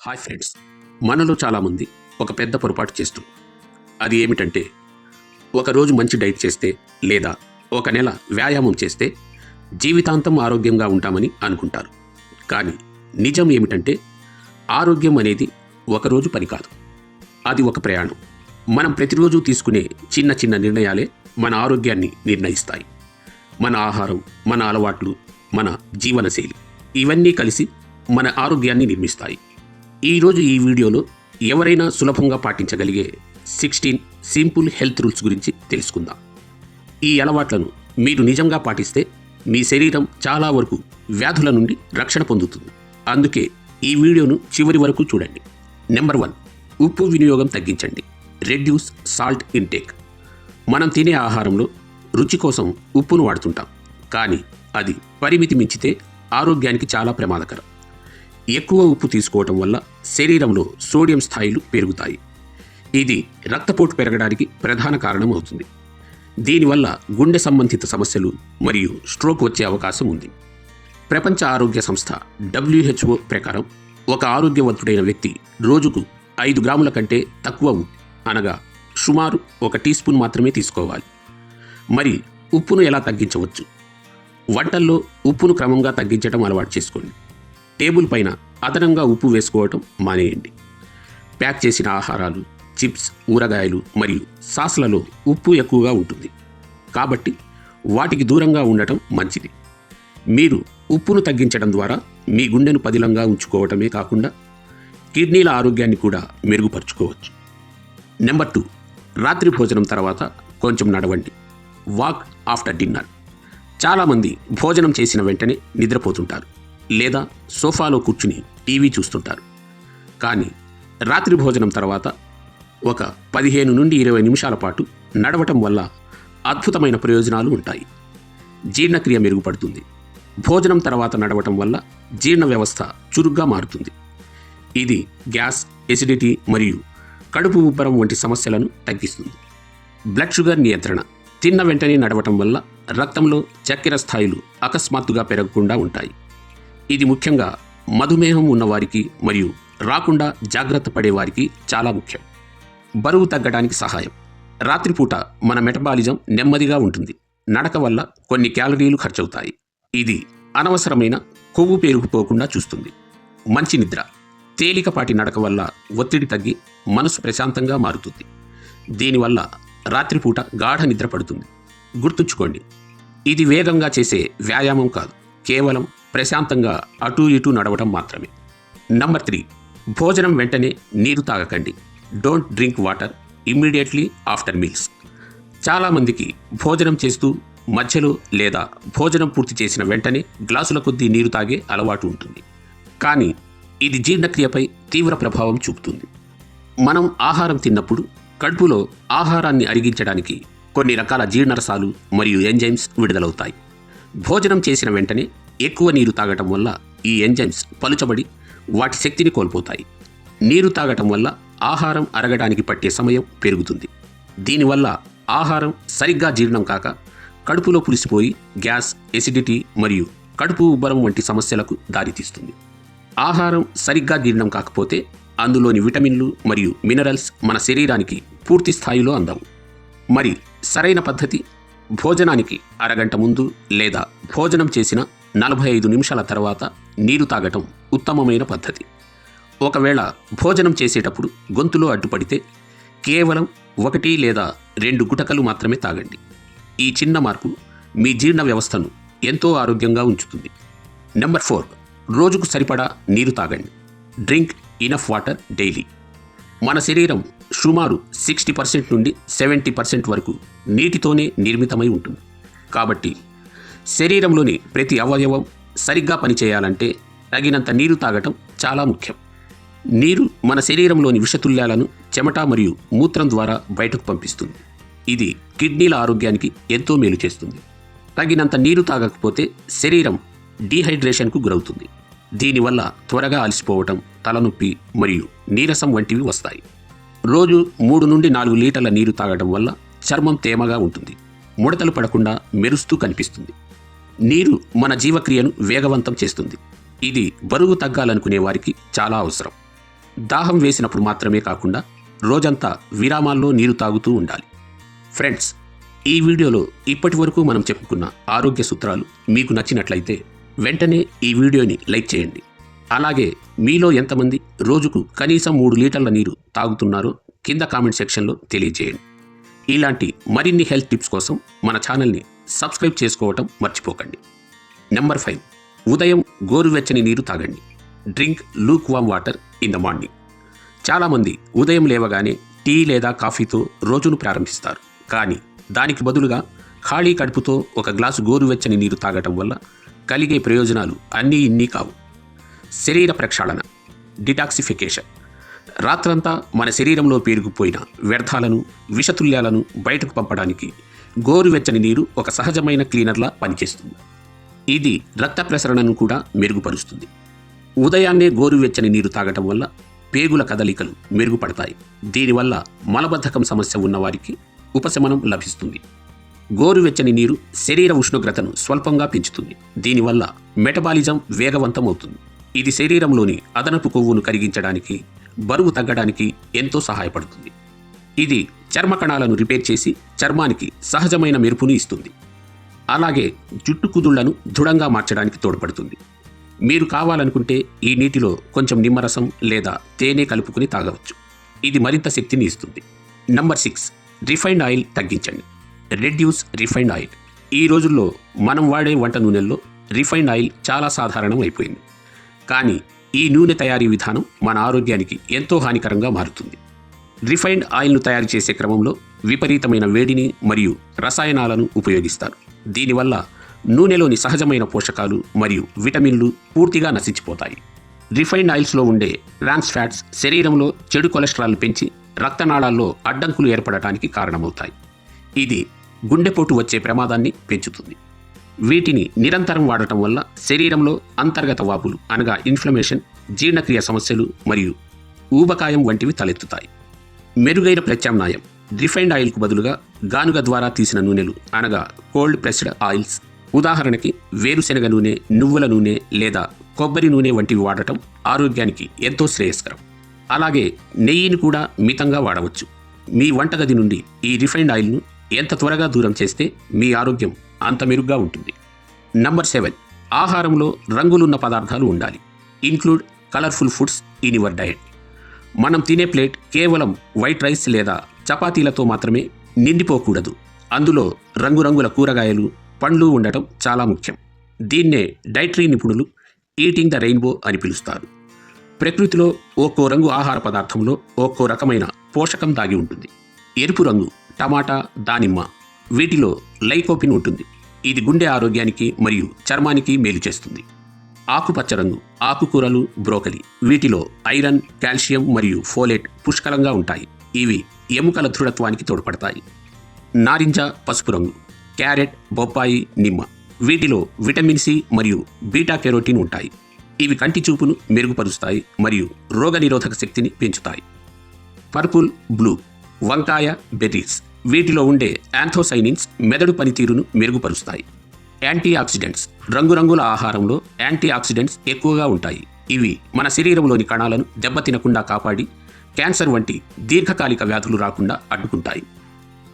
Hi friends, మనలో చాలామంది ఒక పెద్ద పొరపాటు చేస్తూ అది ఏమిటంటే ఒకరోజు మంచి డైట్ చేస్తే లేదా ఒక నెల వ్యాయామం చేస్తే జీవితాంతం ఆరోగ్యంగా ఉంటామని అనుకుంటారు. కానీ నిజం ఏమిటంటే ఆరోగ్యం అనేది ఒకరోజు పని కాదు, అది ఒక ప్రయాణం. మనం ప్రతిరోజు తీసుకునే చిన్న చిన్న నిర్ణయాలే మన ఆరోగ్యాన్ని నిర్ణయిస్తాయి. మన ఆహారం, మన అలవాట్లు, మన జీవనశైలి ఇవన్నీ కలిసి మన ఆరోగ్యాన్ని నిర్మిస్తాయి. ఈరోజు ఈ వీడియోలో ఎవరైనా సులభంగా పాటించగలిగే 16 సింపుల్ హెల్త్ రూల్స్ గురించి తెలుసుకుందాం. ఈ అలవాట్లను మీరు నిజంగా పాటిస్తే మీ శరీరం చాలా వరకు వ్యాధుల నుండి రక్షణ పొందుతుంది. అందుకే ఈ వీడియోను చివరి వరకు చూడండి. నెంబర్ 1, ఉప్పు వినియోగం తగ్గించండి. Reduce salt intake. మనం తినే ఆహారంలో రుచి కోసం ఉప్పును వాడుతుంటాం, కానీ అది పరిమితి మించితే ఆరోగ్యానికి చాలా ప్రమాదకరం. ఎక్కువ ఉప్పు తీసుకోవటం వల్ల శరీరంలో సోడియం స్థాయిలు పెరుగుతాయి. ఇది రక్తపోటు పెరగడానికి ప్రధాన కారణం అవుతుంది. దీనివల్ల గుండె సంబంధిత సమస్యలు మరియు స్ట్రోక్ వచ్చే అవకాశం ఉంది. ప్రపంచ ఆరోగ్య సంస్థ WHO ప్రకారం ఒక ఆరోగ్యవంతుడైన వ్యక్తి రోజుకు 5 గ్రాముల కంటే తక్కువ ఉప్పు, అనగా సుమారు 1 టీ స్పూన్ మాత్రమే తీసుకోవాలి. మరి ఉప్పును ఎలా తగ్గించవచ్చు? వంటల్లో ఉప్పును క్రమంగా తగ్గించడం అలవాటు చేసుకోండి. టేబుల్ పైన అదనంగా ఉప్పు వేసుకోవటం మానేయండి. ప్యాక్ చేసిన ఆహారాలు, చిప్స్, ఊరగాయలు మరియు సాస్లలో ఉప్పు ఎక్కువగా ఉంటుంది, కాబట్టి వాటికి దూరంగా ఉండటం మంచిది. మీరు ఉప్పును తగ్గించడం ద్వారా మీ గుండెను పదిలంగా ఉంచుకోవటమే కాకుండా కిడ్నీల ఆరోగ్యాన్ని కూడా మెరుగుపరుచుకోవచ్చు. నెంబర్ 2, రాత్రి భోజనం తర్వాత కొంచెం నడవండి. Walk after dinner. చాలామంది భోజనం చేసిన వెంటనే నిద్రపోతుంటారు లేదా సోఫాలో కూర్చుని టీవీ చూస్తుంటారు. కానీ రాత్రి భోజనం తర్వాత ఒక 15 నుండి 20 నిమిషాల పాటు నడవటం వల్ల అద్భుతమైన ప్రయోజనాలు ఉంటాయి. జీర్ణక్రియ మెరుగుపడుతుంది. భోజనం తర్వాత నడవటం వల్ల జీర్ణ వ్యవస్థ చురుగ్గా మారుతుంది. ఇది గ్యాస్, ఎసిడిటీ మరియు కడుపు ఉబ్బరం వంటి సమస్యలను తగ్గిస్తుంది. బ్లడ్ షుగర్ నియంత్రణ. తిన్న వెంటనే నడవటం వల్ల రక్తంలో చక్కెర స్థాయిలు అకస్మాత్తుగా పెరగకుండా ఉంటాయి. ఇది ముఖ్యంగా మధుమేహం ఉన్నవారికి మరియు రాకుండా జాగ్రత్త పడేవారికి చాలా ముఖ్యం. బరువు తగ్గడానికి సహాయం. రాత్రిపూట మన మెటబాలిజం నెమ్మదిగా ఉంటుంది. నడక వల్ల కొన్ని క్యాలరీలు ఖర్చవుతాయి. ఇది అనవసరమైన కొవ్వు పేరుకుపోకుండా చూస్తుంది. మంచి నిద్ర. తేలికపాటి నడక వల్ల ఒత్తిడి తగ్గి మనసు ప్రశాంతంగా మారుతుంది. దీనివల్ల రాత్రిపూట గాఢ నిద్ర పడుతుంది. గుర్తుంచుకోండి, ఇది వేగంగా చేసే వ్యాయామం కాదు, కేవలం ప్రశాంతంగా అటూ ఇటూ నడవటం మాత్రమే. నంబర్ 3, భోజనం వెంటనే నీరు తాగకండి. Don't drink water immediately after meals. చాలామందికి భోజనం చేస్తూ మధ్యలో లేదా భోజనం పూర్తి చేసిన వెంటనే గ్లాసుల కొద్దీ నీరు తాగే అలవాటు ఉంటుంది. కానీ ఇది జీర్ణక్రియపై తీవ్ర ప్రభావం చూపుతుంది. మనం ఆహారం తిన్నప్పుడు కడుపులో ఆహారాన్ని అరిగించడానికి కొన్ని రకాల జీర్ణరసాలు మరియు ఎంజైమ్స్ విడుదలవుతాయి. భోజనం చేసిన వెంటనే ఎక్కువ నీరు తాగటం వల్ల ఈ ఎంజైమ్స్ పలుచబడి వాటి శక్తిని కోల్పోతాయి. నీరు తాగటం వల్ల ఆహారం అరగడానికి పట్టే సమయం పెరుగుతుంది. దీనివల్ల ఆహారం సరిగ్గా జీర్ణం కాక కడుపులో పులిసిపోయి గ్యాస్, ఎసిడిటీ మరియు కడుపు ఉబ్బరం వంటి సమస్యలకు దారితీస్తుంది. ఆహారం సరిగ్గా జీర్ణం కాకపోతే అందులోని విటమిన్లు మరియు మినరల్స్ మన శరీరానికి పూర్తి స్థాయిలో అందవు. మరి సరైన పద్ధతి, భోజనానికి అరగంట ముందు లేదా భోజనం చేసిన 45 నిమిషాల తర్వాత నీరు తాగటం ఉత్తమమైన పద్ధతి. ఒకవేళ భోజనం చేసేటప్పుడు గొంతులో అడ్డుపడితే కేవలం 1 లేదా 2 గుటకలు మాత్రమే తాగండి. ఈ చిన్న మార్పు మీ జీర్ణ వ్యవస్థను ఎంతో ఆరోగ్యంగా ఉంచుతుంది. నెంబర్ 4, రోజుకు సరిపడా నీరు తాగండి. Drink enough water daily. మన శరీరం సుమారు 60% నుండి 70% వరకు నీటితోనే నిర్మితమై ఉంటుంది. కాబట్టి శరీరంలోని ప్రతి అవయవం సరిగ్గా పనిచేయాలంటే తగినంత నీరు తాగటం చాలా ముఖ్యం. నీరు మన శరీరంలోని విషతుల్యాలను చెమట మరియు మూత్రం ద్వారా బయటకు పంపిస్తుంది. ఇది కిడ్నీల ఆరోగ్యానికి ఎంతో మేలు చేస్తుంది. తగినంత నీరు తాగకపోతే శరీరం డీహైడ్రేషన్కు గురవుతుంది. దీనివల్ల త్వరగా అలసిపోవటం, తలనొప్పి మరియు నీరసం వంటివి వస్తాయి. రోజు 3 నుండి 4 లీటర్ల నీరు తాగడం వల్ల చర్మం తేమగా ఉంటుంది, ముడతలు పడకుండా మెరుస్తూ కనిపిస్తుంది. నీరు మన జీవక్రియను వేగవంతం చేస్తుంది. ఇది బరువు తగ్గాలనుకునే వారికి చాలా అవసరం. దాహం వేసినప్పుడు మాత్రమే కాకుండా రోజంతా విరామాల్లో నీరు తాగుతూ ఉండాలి. ఫ్రెండ్స్, ఈ వీడియోలో ఇప్పటి వరకు మనం చెప్పుకున్న ఆరోగ్య సూత్రాలు మీకు నచ్చినట్లయితే వెంటనే ఈ వీడియోని లైక్ చేయండి. అలాగే మీలో ఎంతమంది రోజుకు కనీసం 3 లీటర్ల నీరు తాగుతున్నారో కింద కామెంట్ సెక్షన్లో తెలియజేయండి. ఇలాంటి మరిన్ని హెల్త్ టిప్స్ కోసం మన ఛానల్ని సబ్స్క్రైబ్ చేసుకోవటం మర్చిపోకండి. నెంబర్ 5, ఉదయం గోరువెచ్చని నీరు తాగండి. Drink Luke warm water in the morning. చాలామంది ఉదయం లేవగానే టీ లేదా కాఫీతో రోజును ప్రారంభిస్తారు. కానీ దానికి బదులుగా ఖాళీ కడుపుతో ఒక గ్లాసు గోరువెచ్చని నీరు తాగటం వల్ల కలిగే ప్రయోజనాలు అన్నీ ఇన్ని కావు. శరీర ప్రక్షాళన, డిటాక్సిఫికేషన్. రాత్రంతా మన శరీరంలో పేరుకుపోయిన వ్యర్థాలను, విషతుల్యాలను బయటకు పంపడానికి గోరువెచ్చని నీరు ఒక సహజమైన క్లీనర్లా పనిచేస్తుంది. ఇది రక్త ప్రసరణను కూడా మెరుగుపరుస్తుంది. ఉదయాన్నే గోరువెచ్చని నీరు తాగటం వల్ల పేగుల కదలికలు మెరుగుపడతాయి. దీనివల్ల మలబద్ధకం సమస్య ఉన్నవారికి ఉపశమనం లభిస్తుంది. గోరువెచ్చని నీరు శరీర ఉష్ణోగ్రతను స్వల్పంగా పెంచుతుంది. దీనివల్ల మెటబాలిజం వేగవంతం అవుతుంది. ఇది శరీరంలోని అదనపు కొవ్వును కరిగించడానికి, బరువు తగ్గడానికి ఎంతో సహాయపడుతుంది. ఇది చర్మ కణాలను రిపేర్ చేసి చర్మానికి సహజమైన మెరుపును ఇస్తుంది. అలాగే జుట్టు కుదుళ్లను దృఢంగా మార్చడానికి తోడ్పడుతుంది. మీరు కావాలనుకుంటే ఈ నీటిలో కొంచెం నిమ్మరసం లేదా తేనె కలుపుకుని తాగవచ్చు. ఇది మరింత శక్తిని ఇస్తుంది. నంబర్ 6, రిఫైన్డ్ ఆయిల్ తగ్గించండి. Reduce refined oil. ఈ రోజుల్లో మనం వాడే వంట నూనెల్లో రిఫైన్డ్ ఆయిల్ చాలా సాధారణం అయిపోయింది. కానీ ఈ నూనె తయారీ విధానం మన ఆరోగ్యానికి ఎంతో హానికరంగా మారుతుంది. రిఫైన్డ్ ఆయిల్ను తయారు చేసే క్రమంలో విపరీతమైన వేడిని మరియు రసాయనాలను ఉపయోగిస్తారు. దీనివల్ల నూనెలోని సహజమైన పోషకాలు మరియు విటమిన్లు పూర్తిగా నశించిపోతాయి. రిఫైన్డ్ ఆయిల్స్లో ఉండే ట్రాన్స్ ఫ్యాట్స్ శరీరంలో చెడు కొలెస్ట్రాల్ పెంచి రక్తనాళాల్లో అడ్డంకులు ఏర్పడటానికి కారణమవుతాయి. ఇది గుండెపోటు వచ్చే ప్రమాదాన్ని పెంచుతుంది. వీటిని నిరంతరం వాడటం వల్ల శరీరంలో అంతర్గత వాపులు అనగా ఇన్ఫ్లమేషన్, జీర్ణక్రియ సమస్యలు మరియు ఊబకాయం వంటివి తలెత్తుతాయి. మెరుగైన ప్రత్యామ్నాయం, రిఫైన్డ్ ఆయిల్కు బదులుగా గానుగ ద్వారా తీసిన నూనెలు అనగా కోల్డ్ ప్రెస్డ్ ఆయిల్స్. ఉదాహరణకి వేరుశెనగ నూనె, నువ్వుల నూనె లేదా కొబ్బరి నూనె వంటివి వాడటం ఆరోగ్యానికి ఎంతో శ్రేయస్కరం. అలాగే నెయ్యిని కూడా మితంగా వాడవచ్చు. మీ వంటగది నుండి ఈ రిఫైన్డ్ ఆయిల్ను ఎంత త్వరగా దూరం చేస్తే మీ ఆరోగ్యం అంత మెరుగ్గా ఉంటుంది. నంబర్ 7, ఆహారంలో రంగులున్న పదార్థాలు ఉండాలి. Include colourful foods in your diet. మనం తినే ప్లేట్ కేవలం వైట్ రైస్ లేదా చపాతీలతో మాత్రమే నిండిపోకూడదు. అందులో రంగురంగుల కూరగాయలు, పండ్లు ఉండటం చాలా ముఖ్యం. దీన్నే డైటరీ నిపుణులు ఈటింగ్ ద రెయిన్బో అని పిలుస్తారు. ప్రకృతిలో ఒక్కో రంగు ఆహార పదార్థంలో ఒక్కో రకమైన పోషకం దాగి ఉంటుంది. ఎరుపు రంగు టమాటా, దానిమ్మ. వీటిలో లైకోపిన్ ఉంటుంది. ఇది గుండె ఆరోగ్యానికి మరియు చర్మానికి మేలు చేస్తుంది. ఆకుపచ్చ రంగు ఆకుకూరలు, బ్రోకలి. వీటిలో ఐరన్, కాల్షియం మరియు ఫోలేట్ పుష్కలంగా ఉంటాయి. ఇవి ఎముకల దృఢత్వానికి తోడ్పడతాయి. నారింజ పసుపు రంగు క్యారెట్, బొప్పాయి, నిమ్మ. వీటిలో విటమిన్ సి మరియు బీటా కెరోటిన్ ఉంటాయి. ఇవి కంటి చూపును మెరుగుపరుస్తాయి మరియు రోగనిరోధక శక్తిని పెంచుతాయి. పర్పుల్, బ్లూ వంకాయ, బెర్రీస్. వీటిలో ఉండే యాంథోసైనిన్స్ మెదడు పనితీరును మెరుగుపరుస్తాయి. Antioxidants. రంగురంగుల ఆహారంలో యాంటీ ఆక్సిడెంట్స్ ఎక్కువగా ఉంటాయి. ఇవి మన శరీరంలోని కణాలను దెబ్బతినకుండా కాపాడి క్యాన్సర్ వంటి దీర్ఘకాలిక వ్యాధులు రాకుండా అడ్డుకుంటాయి.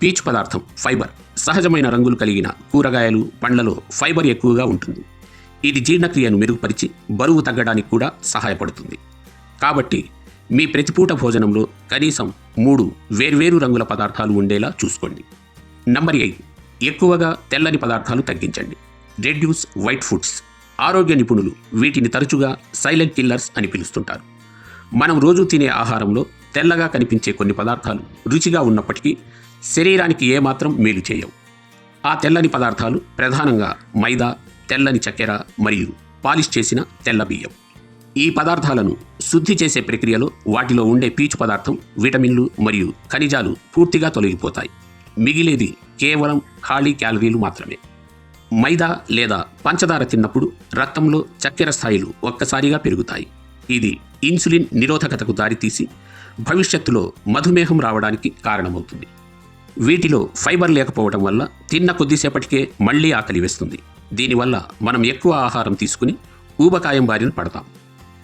పీచు పదార్థం ఫైబర్. సహజమైన రంగులు కలిగిన కూరగాయలు, పండ్లలో ఫైబర్ ఎక్కువగా ఉంటుంది. ఇది జీర్ణక్రియను మెరుగుపరిచి బరువు తగ్గడానికి కూడా సహాయపడుతుంది. కాబట్టి మీ ప్రతిపూట భోజనంలో కనీసం 3 వేర్వేరు రంగుల పదార్థాలు ఉండేలా చూసుకోండి. నంబర్ 8, ఎక్కువగా తెల్లని పదార్థాలు తగ్గించండి. Reduce white foods. ఆరోగ్య నిపుణులు వీటిని తరచుగా సైలెంట్ కిల్లర్స్ అని పిలుస్తుంటారు. మనం రోజు తినే ఆహారంలో తెల్లగా కనిపించే కొన్ని పదార్థాలు రుచిగా ఉన్నప్పటికీ శరీరానికి ఏమాత్రం మేలు చేయవు. ఆ తెల్లని పదార్థాలు ప్రధానంగా మైదా, తెల్లని చక్కెర మరియు పాలిష్ చేసిన తెల్ల బియ్యం. ఈ పదార్థాలను శుద్ధి చేసే ప్రక్రియలో వాటిలో ఉండే పీచు పదార్థం, విటమిన్లు మరియు ఖనిజాలు పూర్తిగా తొలగిపోతాయి. మిగిలేది కేవలం ఖాళీ క్యాలరీలు మాత్రమే. మైదా లేదా పంచదార తిన్నప్పుడు రక్తంలో చక్కెర స్థాయిలు ఒక్కసారిగా పెరుగుతాయి. ఇది ఇన్సులిన్ నిరోధకతకు దారితీసి భవిష్యత్తులో మధుమేహం రావడానికి కారణమవుతుంది. వీటిలో ఫైబర్ లేకపోవడం వల్ల తిన్న కొద్దిసేపటికే మళ్లీ ఆకలి వేస్తుంది. దీనివల్ల మనం ఎక్కువ ఆహారం తీసుకుని ఊబకాయం బారిన పడతాం.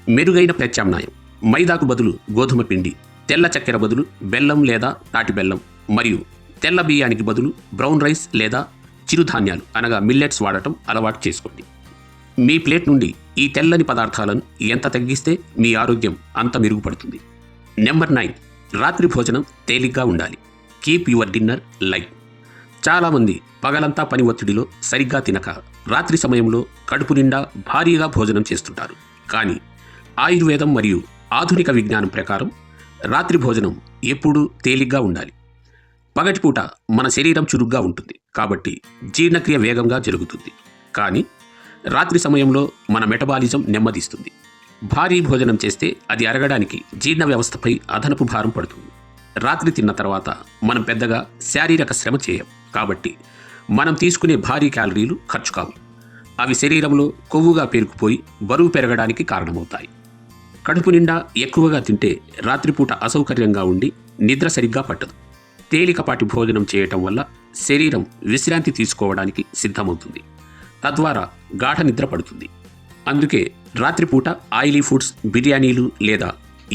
మెరుగైన ప్రత్యామ్నాయం మైదాకు బదులు గోధుమ పిండి, తెల్ల చక్కెర బదులు బెల్లం లేదా తాటి బెల్లం మరియు తెల్ల బియ్యానికి బదులు బ్రౌన్ రైస్ లేదా చిరుధాన్యాలు అనగా మిల్లెట్స్ వాడటం అలవాటు చేసుకోండి. మీ ప్లేట్ నుండి ఈ తెల్లని పదార్థాలను ఎంత తగ్గిస్తే మీ ఆరోగ్యం అంత మెరుగుపడుతుంది. నెంబర్ 9, రాత్రి భోజనం తేలిగ్గా ఉండాలి. Keep your dinner light. చాలామంది పగలంతా పని ఒత్తిడిలో సరిగ్గా తినక రాత్రి సమయంలో కడుపు నిండా భారీగా భోజనం చేస్తుంటారు. కానీ ఆయుర్వేదం మరియు ఆధునిక విజ్ఞానం ప్రకారం రాత్రి భోజనం ఎప్పుడూ తేలిగ్గా ఉండాలి. పగటిపూట మన శరీరం చురుగ్గా ఉంటుంది కాబట్టి జీర్ణక్రియ వేగంగా జరుగుతుంది. కానీ రాత్రి సమయంలో మన మెటబాలిజం నెమ్మదిస్తుంది. భారీ భోజనం చేస్తే అది అరగడానికి జీర్ణ వ్యవస్థపై అదనపు భారం పడుతుంది. రాత్రి తిన్న తర్వాత మనం పెద్దగా శారీరక శ్రమ చేయం కాబట్టి మనం తీసుకునే భారీ క్యాలరీలు ఖర్చు కావు. అవి శరీరంలో కొవ్వుగా పేరుకుపోయి బరువు పెరగడానికి కారణమవుతాయి. కడుపు నిండా ఎక్కువగా తింటే రాత్రిపూట అసౌకర్యంగా ఉండి నిద్ర సరిగ్గా పట్టదు. తేలికపాటి భోజనం చేయటం వల్ల శరీరం విశ్రాంతి తీసుకోవడానికి సిద్ధమవుతుంది. తద్వారా గాఢ నిద్ర పడుతుంది. అందుకే రాత్రిపూట ఆయిలీ ఫుడ్స్, బిర్యానీలు లేదా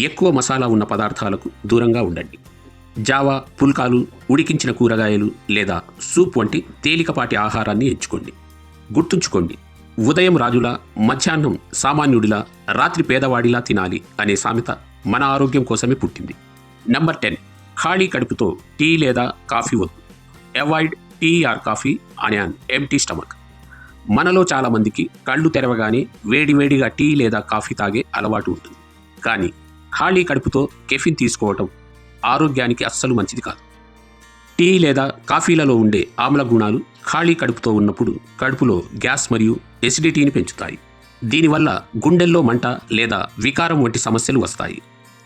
ఎక్కువ మసాలా ఉన్న పదార్థాలకు దూరంగా ఉండండి. జావా, పుల్కాలు, ఉడికించిన కూరగాయలు లేదా సూప్ వంటి తేలికపాటి ఆహారాన్ని ఎంచుకోండి. గుర్తుంచుకోండి, ఉదయం రాజులా, మధ్యాహ్నం సామాన్యుడిలా, రాత్రి పేదవాడిలా తినాలి అనే సామెత మన ఆరోగ్యం కోసమే పుట్టింది. నెంబర్ 10, ఖాళీ కడుపుతో టీ లేదా కాఫీ వద్దు. Avoid tea or coffee on an empty stomach. మనలో చాలామందికి కళ్ళు తెరవగానే వేడివేడిగా టీ లేదా కాఫీ తాగే అలవాటు ఉంటుంది. కానీ ఖాళీ కడుపుతో కెఫిన్ తీసుకోవటం ఆరోగ్యానికి అస్సలు మంచిది కాదు. టీ లేదా కాఫీలలో ఉండే ఆమ్ల గుణాలు ఖాళీ కడుపుతో ఉన్నప్పుడు కడుపులో గ్యాస్ మరియు ఎసిడిటీని పెంచుతాయి. దీనివల్ల గుండెల్లో మంట లేదా వికారం వంటి సమస్యలు వస్తాయి.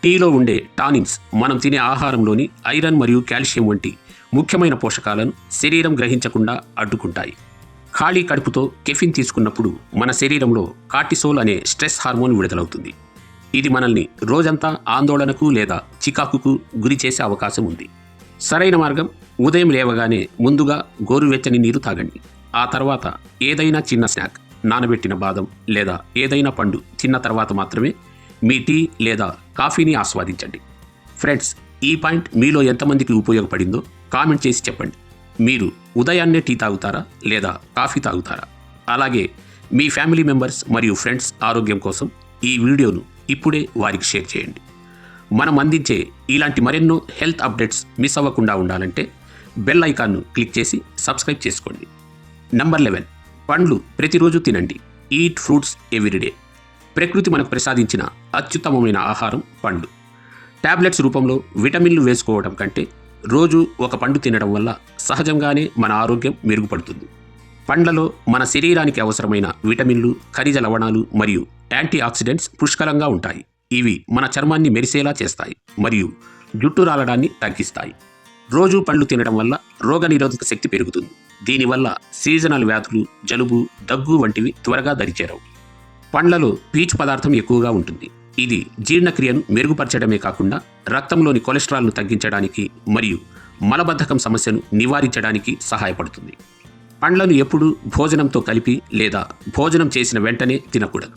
టీలో ఉండే టానిన్స్ మనం తినే ఆహారంలోని ఐరన్ మరియు కాల్షియం వంటి ముఖ్యమైన పోషకాలను శరీరం గ్రహించకుండా అడ్డుకుంటాయి. ఖాళీ కడుపుతో కెఫిన్ తీసుకున్నప్పుడు మన శరీరంలో కార్టిసోల్ అనే స్ట్రెస్ హార్మోన్ విడుదలవుతుంది. ఇది మనల్ని రోజంతా ఆందోళనకు లేదా చికాకుకు గురి చేసే అవకాశం ఉంది. సరైన మార్గం, ఉదయం లేవగానే ముందుగా గోరువెచ్చని నీరు తాగండి. ఆ తర్వాత ఏదైనా చిన్న స్నాక్, నానబెట్టిన బాదం లేదా ఏదైనా పండు తిన్న తర్వాత మాత్రమే మీ టీ లేదా కాఫీని ఆస్వాదించండి. ఫ్రెండ్స్, ఈ పాయింట్ మీలో ఎంతమందికి ఉపయోగపడిందో కామెంట్ చేసి చెప్పండి. మీరు ఉదయాన్నే టీ తాగుతారా లేదా కాఫీ తాగుతారా? అలాగే మీ ఫ్యామిలీ మెంబర్స్ మరియు ఫ్రెండ్స్ ఆరోగ్యం కోసం ఈ వీడియోను ఇప్పుడే వారికి షేర్ చేయండి. మనం అందించే ఇలాంటి మరెన్నో హెల్త్ అప్డేట్స్ మిస్ అవ్వకుండా ఉండాలంటే బెల్ ఐకాన్ను క్లిక్ చేసి సబ్స్క్రైబ్ చేసుకోండి. నెంబర్ 11, పండ్లు ప్రతిరోజు తినండి. Eat fruits everyday. ప్రకృతి మనకు ప్రసాదించిన అత్యుత్తమమైన ఆహారం పండ్లు. టాబ్లెట్స్ రూపంలో విటమిన్లు వేసుకోవడం కంటే రోజు ఒక పండు తినడం వల్ల సహజంగానే మన ఆరోగ్యం మెరుగుపడుతుంది. పండ్లలో మన శరీరానికి అవసరమైన విటమిన్లు, ఖనిజ లవణాలు మరియు యాంటీ ఆక్సిడెంట్స్ పుష్కలంగా ఉంటాయి. ఇవి మన చర్మాన్ని మెరిసేలా చేస్తాయి మరియు జుట్టు రాలడాన్ని తగ్గిస్తాయి. రోజు పండ్లు తినడం వల్ల రోగనిరోధక శక్తి పెరుగుతుంది. దీనివల్ల సీజనల్ వ్యాధులు, జలుబు, దగ్గు వంటివి త్వరగా దరిచేరవు. పండ్లలో పీచు పదార్థం ఎక్కువగా ఉంటుంది. ఇది జీర్ణక్రియను మెరుగుపరచడమే కాకుండా రక్తంలోని కొలెస్ట్రాల్ను తగ్గించడానికి మరియు మలబద్ధకం సమస్యను నివారించడానికి సహాయపడుతుంది. పండ్లను ఎప్పుడూ భోజనంతో కలిపి లేదా భోజనం చేసిన వెంటనే తినకూడదు.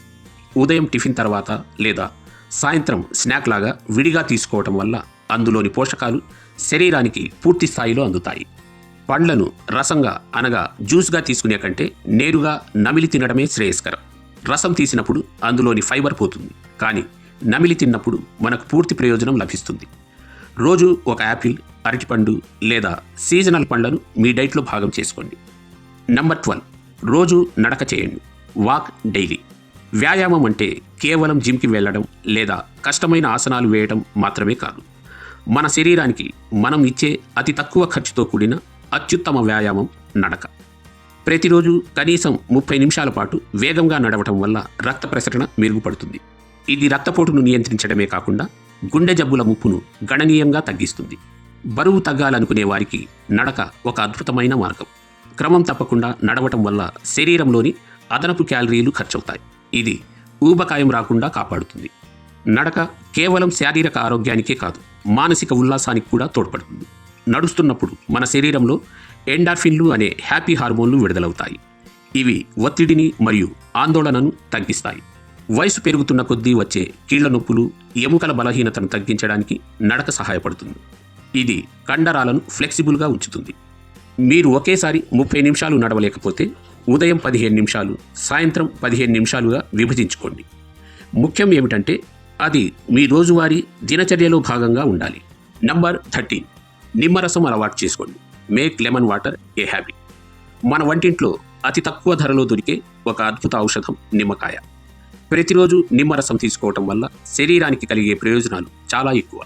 ఉదయం టిఫిన్ తర్వాత లేదా సాయంత్రం స్నాక్ లాగా విడిగా తీసుకోవటం వల్ల అందులోని పోషకాలు శరీరానికి పూర్తి స్థాయిలో అందుతాయి. పండ్లను రసంగా అనగా జ్యూస్గా తీసుకునే కంటే నేరుగా నమిలి తినడమే శ్రేయస్కరం. రసం తీసినప్పుడు అందులోని ఫైబర్ పోతుంది, కానీ నమిలి తిన్నప్పుడు మనకు పూర్తి ప్రయోజనం లభిస్తుంది. రోజు ఒక యాపిల్, అరటిపండు లేదా సీజనల్ పండ్లను మీ డైట్లో భాగం చేసుకోండి. నెంబర్ 12, రోజు నడక చేయండి. Walk daily. వ్యాయామం అంటే కేవలం జిమ్కి వెళ్ళడం లేదా కష్టమైన ఆసనాలు వేయడం మాత్రమే కాదు. మన శరీరానికి మనం ఇచ్చే అతి తక్కువ ఖర్చుతో కూడిన అత్యుత్తమ వ్యాయామం నడక. ప్రతిరోజు కనీసం 30 నిమిషాల పాటు వేగంగా నడవటం వల్ల రక్త ప్రసరణ మెరుగుపడుతుంది. ఇది రక్తపోటును నియంత్రించడమే కాకుండా గుండె జబ్బుల ముప్పును గణనీయంగా తగ్గిస్తుంది. బరువు తగ్గాలనుకునే వారికి నడక ఒక అద్భుతమైన మార్గం. క్రమం తప్పకుండా నడవటం వల్ల శరీరంలోని అదనపు క్యాలరీలు ఖర్చవుతాయి. ఇది ఊబకాయం రాకుండా కాపాడుతుంది. నడక కేవలం శారీరక ఆరోగ్యానికే కాదు, మానసిక ఉల్లాసానికి కూడా తోడ్పడుతుంది. నడుస్తున్నప్పుడు మన శరీరంలో ఎండార్ఫిన్లు అనే హ్యాపీ హార్మోన్లు విడుదలవుతాయి. ఇవి ఒత్తిడిని మరియు ఆందోళనను తగ్గిస్తాయి. వయసు పెరుగుతున్న కొద్దీ వచ్చే కీళ్ల నొప్పులు, ఎముకల బలహీనతను తగ్గించడానికి నడక సహాయపడుతుంది. ఇది కండరాలను ఫ్లెక్సిబుల్గా ఉంచుతుంది. మీరు ఒకేసారి 30 నిమిషాలు నడవలేకపోతే ఉదయం 15 నిమిషాలు, సాయంత్రం 15 నిమిషాలుగా విభజించుకోండి. ముఖ్యం ఏమిటంటే అది మీ రోజువారీ దినచర్యలో భాగంగా ఉండాలి. నంబర్ 13, నిమ్మరసం అలవాటు చేసుకోండి. Make lemon water a habit. మన వంటింట్లో అతి తక్కువ ధరలో దొరికే ఒక అద్భుత ఔషధం నిమ్మకాయ. ప్రతిరోజు నిమ్మరసం తీసుకోవటం వల్ల శరీరానికి కలిగే ప్రయోజనాలు చాలా ఎక్కువ.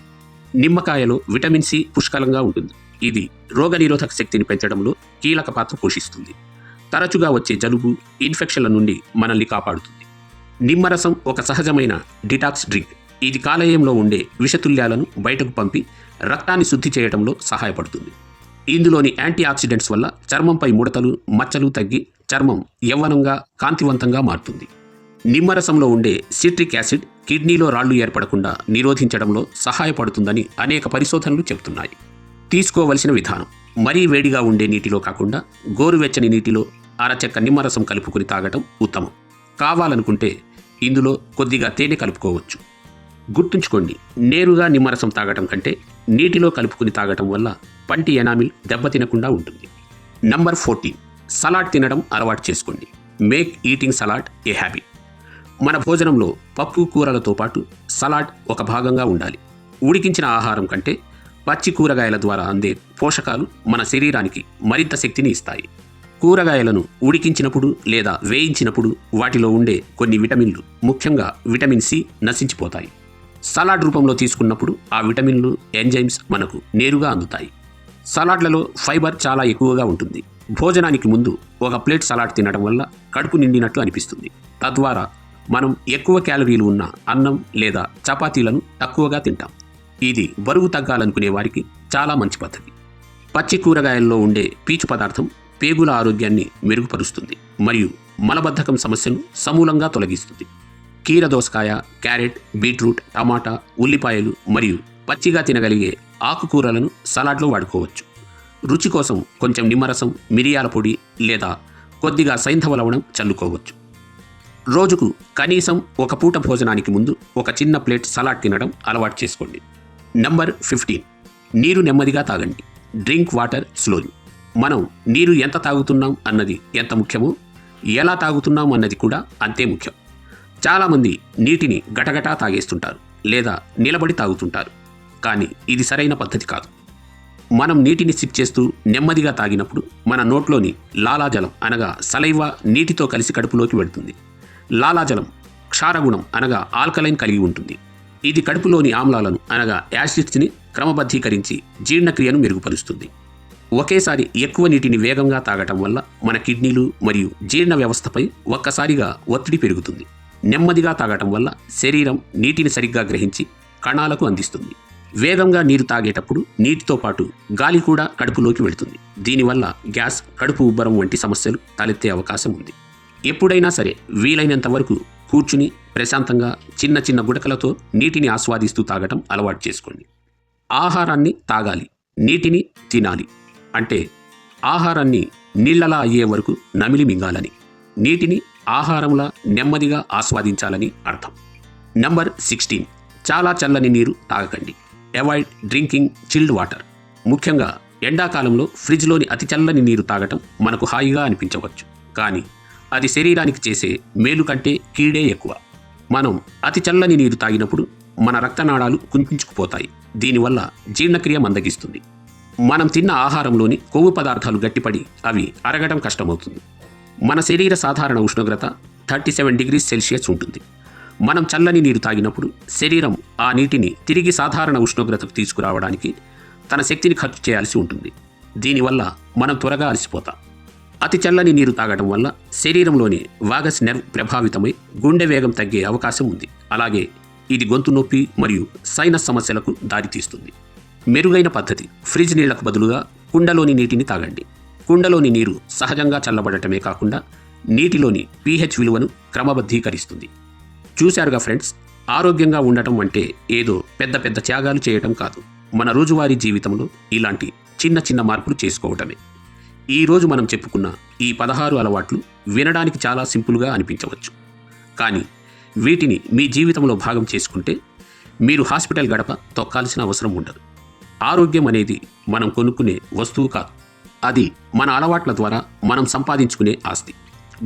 నిమ్మకాయలో విటమిన్ సి పుష్కలంగా ఉంటుంది. ఇది రోగనిరోధక శక్తిని పెంచడంలో కీలక పాత్ర పోషిస్తుంది. తరచుగా వచ్చే జలుబు, ఇన్ఫెక్షన్ల నుండి మనల్ని కాపాడుతుంది. నిమ్మరసం ఒక సహజమైన డిటాక్స్ డ్రింక్. ఇది కాలేయంలో ఉండే విషతుల్యాలను బయటకు పంపి రక్తాన్ని శుద్ధి చేయడంలో సహాయపడుతుంది. ఇందులోని యాంటీ ఆక్సిడెంట్స్ వల్ల చర్మంపై ముడతలు, మచ్చలు తగ్గి చర్మం యవ్వనంగా, కాంతివంతంగా మారుతుంది. నిమ్మరసంలో ఉండే సిట్రిక్ యాసిడ్ కిడ్నీలో రాళ్లు ఏర్పడకుండా నిరోధించడంలో సహాయపడుతుందని అనేక పరిశోధనలు చెబుతున్నాయి. తీసుకోవలసిన విధానం: మరీ వేడిగా ఉండే నీటిలో కాకుండా గోరువెచ్చని నీటిలో అరచెక్క నిమ్మరసం కలుపుకుని తాగటం ఉత్తమం. కావాలనుకుంటే ఇందులో కొద్దిగా తేనె కలుపుకోవచ్చు. గుర్తుంచుకోండి, నేరుగా నిమ్మరసం తాగటం కంటే నీటిలో కలుపుకుని తాగటం వల్ల పంటి ఎనామిల్ దెబ్బతినకుండా ఉంటుంది. నంబర్ 14, సలాడ్ తినడం అలవాటు చేసుకోండి. Make eating salad a habit. మన భోజనంలో పప్పు, కూరలతో పాటు సలాడ్ ఒక భాగంగా ఉండాలి. ఉడికించిన ఆహారం కంటే పచ్చి కూరగాయల ద్వారా అందే పోషకాలు మన శరీరానికి మరింత శక్తిని ఇస్తాయి. కూరగాయలను ఉడికించినప్పుడు లేదా వేయించినప్పుడు వాటిలో ఉండే కొన్ని విటమిన్లు, ముఖ్యంగా విటమిన్ సి నశించిపోతాయి. సలాడ్ రూపంలో తీసుకున్నప్పుడు ఆ విటమిన్లు, ఎంజైమ్స్ మనకు నేరుగా అందుతాయి. సలాడ్లలో ఫైబర్ చాలా ఎక్కువగా ఉంటుంది. భోజనానికి ముందు ఒక ప్లేట్ సలాడ్ తినడం వల్ల కడుపు నిండినట్లు అనిపిస్తుంది. తద్వారా మనం ఎక్కువ క్యాలరీలు ఉన్న అన్నం లేదా చపాతీలను తక్కువగా తింటాం. ఇది బరువు తగ్గాలనుకునే వారికి చాలా మంచి పద్ధతి. పచ్చి కూరగాయల్లో ఉండే పీచు పదార్థం పేగుల ఆరోగ్యాన్ని మెరుగుపరుస్తుంది మరియు మలబద్ధకం సమస్యను సమూలంగా తొలగిస్తుంది. కీరదోసకాయ, క్యారెట్, బీట్రూట్, టమాటా, ఉల్లిపాయలు మరియు పచ్చిగా తినగలిగే ఆకుకూరలను సలాడ్లో వాడుకోవచ్చు. రుచి కోసం కొంచెం నిమ్మరసం, మిరియాల పొడి లేదా కొద్దిగా సైంధవ లవణం చల్లుకోవచ్చు. రోజుకు కనీసం ఒక పూట భోజనానికి ముందు ఒక చిన్న ప్లేట్ సలాడ్ తినడం అలవాటు చేసుకోండి. నంబర్ 15, నీరు నెమ్మదిగా తాగండి. Drink water slowly. మనం నీరు ఎంత తాగుతున్నాం అన్నది ఎంత ముఖ్యమో, ఎలా తాగుతున్నాం అన్నది కూడా అంతే ముఖ్యం. చాలామంది నీటిని గటగటా తాగేస్తుంటారు లేదా నిలబడి తాగుతుంటారు. కానీ ఇది సరైన పద్ధతి కాదు. మనం నీటిని సిప్ చేస్తూ నెమ్మదిగా తాగినప్పుడు మన నోట్లోని లాలాజలం అనగా సలైవా నీటితో కలిసి కడుపులోకి వెళుతుంది. లాలాజలం క్షారగుణం అనగా ఆల్కలైన్ కలిగి ఉంటుంది. ఇది కడుపులోని ఆమ్లాలను అనగా యాసిడ్స్ని క్రమబద్ధీకరించి జీర్ణక్రియను మెరుగుపరుస్తుంది. ఒకేసారి ఎక్కువ నీటిని వేగంగా తాగటం వల్ల మన కిడ్నీలు మరియు జీర్ణ వ్యవస్థపై ఒక్కసారిగా ఒత్తిడి పెరుగుతుంది. నెమ్మదిగా తాగటం వల్ల శరీరం నీటిని సరిగ్గా గ్రహించి కణాలకు అందిస్తుంది. వేగంగా నీరు తాగేటప్పుడు నీటితో పాటు గాలి కూడా కడుపులోకి వెళుతుంది. దీనివల్ల గ్యాస్, కడుపు ఉబ్బరం వంటి సమస్యలు తలెత్తే అవకాశం ఉంది. ఎప్పుడైనా సరే వీలైనంత వరకు కూర్చుని ప్రశాంతంగా చిన్న చిన్న గుటకలతో నీటిని ఆస్వాదిస్తూ తాగటం అలవాటు చేసుకోండి. ఆహారాన్ని తాగాలి, నీటిని తినాలి అంటే ఆహారాన్ని నీళ్లలా అయ్యే వరకు నమిలి మింగాలని, నీటిని ఆహారంలా నెమ్మదిగా ఆస్వాదించాలని అర్థం. నంబర్ 16, చాలా చల్లని నీరు తాగకండి. Avoid drinking chilled water. ముఖ్యంగా ఎండాకాలంలో ఫ్రిడ్జ్లోని అతి చల్లని నీరు తాగటం మనకు హాయిగా అనిపించవచ్చు, కానీ అది శరీరానికి చేసే మేలు కంటే కీడే ఎక్కువ. మనం అతి చల్లని నీరు తాగినప్పుడు మన రక్తనాళాలు కుంచుకుపోతాయి. దీనివల్ల జీర్ణక్రియ మందగిస్తుంది. మనం తిన్న ఆహారంలోని కొవ్వు పదార్థాలు గట్టిపడి అవి అరగడం కష్టమవుతుంది. మన శరీర సాధారణ ఉష్ణోగ్రత 37 డిగ్రీ సెల్సియస్ ఉంటుంది. మనం చల్లని నీరు తాగినప్పుడు శరీరం ఆ నీటిని తిరిగి సాధారణ ఉష్ణోగ్రతకు తీసుకురావడానికి తన శక్తిని ఖర్చు చేయాల్సి ఉంటుంది. దీనివల్ల మనం త్వరగా అలసిపోతాం. అతి చల్లని నీరు తాగడం వల్ల శరీరంలోని వాగస్ నెర్వ్ ప్రభావితమై గుండె వేగం తగ్గే అవకాశం ఉంది. అలాగే ఇది గొంతు నొప్పి మరియు సైనస్ సమస్యలకు దారితీస్తుంది. మెరుగైన పద్ధతి: ఫ్రిడ్జ్ నీళ్లకు బదులుగా కుండలోని నీటిని తాగండి. కుండలోని నీరు సహజంగా చల్లబడటమే కాకుండా నీటిలోని pH విలువను క్రమబద్ధీకరిస్తుంది. చూశారుగా ఫ్రెండ్స్, ఆరోగ్యంగా ఉండటం అంటే ఏదో పెద్ద పెద్ద త్యాగాలు చేయటం కాదు. మన రోజువారీ జీవితంలో ఇలాంటి చిన్న చిన్న మార్పులు చేసుకోవటమే. ఈరోజు మనం చెప్పుకున్న ఈ 16 అలవాట్లు వినడానికి చాలా సింపుల్గా అనిపించవచ్చు, కానీ వీటిని మీ జీవితంలో భాగం చేసుకుంటే మీరు హాస్పిటల్ గడప తొక్కాల్సిన అవసరం ఉండదు. ఆరోగ్యం అనేది మనం కొనుక్కునే వస్తువు కాదు, అది మన అలవాట్ల ద్వారా మనం సంపాదించుకునే ఆస్తి.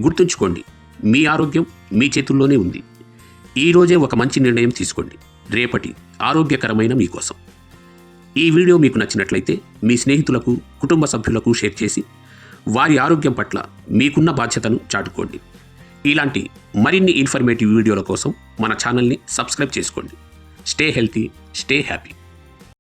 గుర్తుంచుకోండి, మీ ఆరోగ్యం మీ చేతుల్లోనే ఉంది. ఈరోజే ఒక మంచి నిర్ణయం తీసుకోండి, రేపటి ఆరోగ్యకరమైన మీకోసం. ఈ వీడియో మీకు నచ్చినట్లయితే మీ స్నేహితులకు, కుటుంబ సభ్యులకు షేర్ చేసి వారి ఆరోగ్యం పట్ల మీకున్న బాధ్యతను చాటుకోండి. ఇలాంటి మరిన్ని ఇన్ఫర్మేటివ్ వీడియోల కోసం మన ఛానల్ని సబ్స్క్రైబ్ చేసుకోండి. Stay healthy, stay happy.